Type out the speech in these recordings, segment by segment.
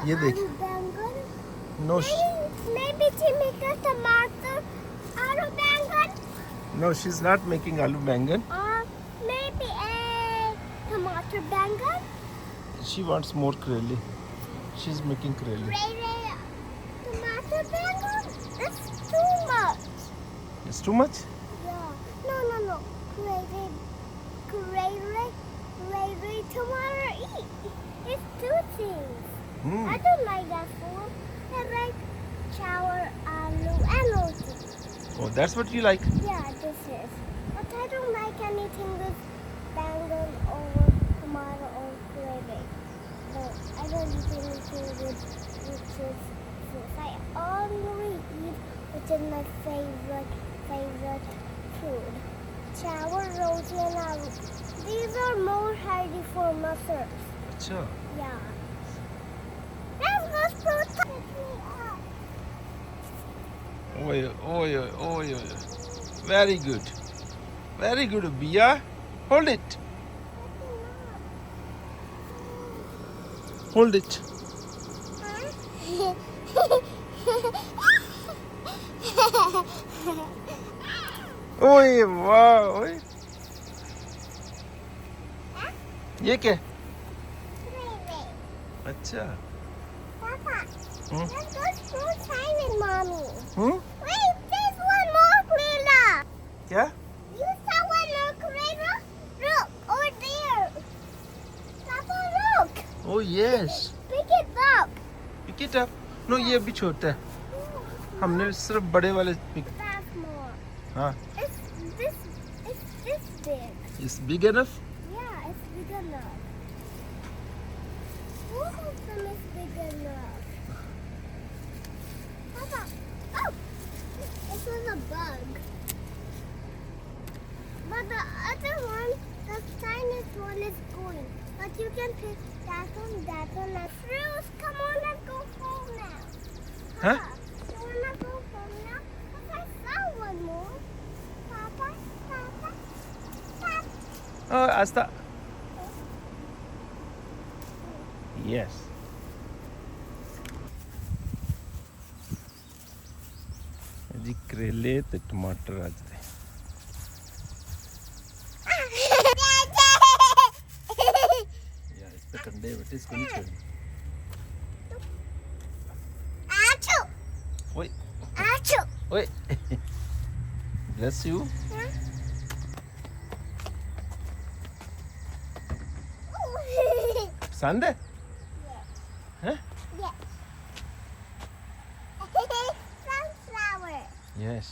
ये देख। आलू बैंगन No, maybe she make a tomato आलू बैंगन no, she's not making aloo bangan. or maybe a tomato बैंगन She wants more kareli. She's making kareli. tomato बैंगन it's too much It's too much? yeah no tomato eat it's two things Hmm. I don't like that food. I like sour aloo and roti. Oh, that's what you like? Yeah, this is. But I don't like anything with bangan or tomato or gravy. No, I don't eat anything with which is fruits. I only eat which is my favorite food. Sour, roti, and aloo. These are more healthy for muscles. Acha. Yeah. Let's go fruit. Oi. Very good. Very good, Abia. Hold it. Hold it. Oi, wow. Oi. ये क्या? अच्छा. Papa, Hmm? let's go fruit time with mommy. Hmm? Wait, there's one more gorilla. क्या? You saw one more gorilla? Look, over there. Papa, look. Oh yes. Pick it up. Pick it up. No, ये भी छोटा है. हमने सिर्फ बड़े वाले pick. That's more. हाँ. It's this big. It's big enough? Yeah, it's big enough. Both of them is big enough. Papa, oh, this was a bug. But the other one, the tiniest one is going. But you can pick that one, and fruits. Come on, let's go home now. Huh? Papa, you wanna go home now? But I saw one more. Papa. Oh, Asta. Yes. जी करेले ते टमाटर आज दे यार इस पे कंडे बेटे इसको नहीं छोड़ना ओए ओए bless you पसंद है हैं Sunflower. yes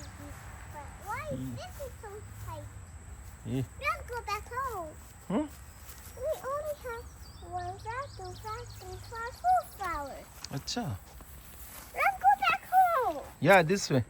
Why this is so tight? ये Let's go back home. Hmm? We only have 1 flower, 2 flowers, 3 flowers, 4 flowers. अच्छा Let's go back home. yeah this way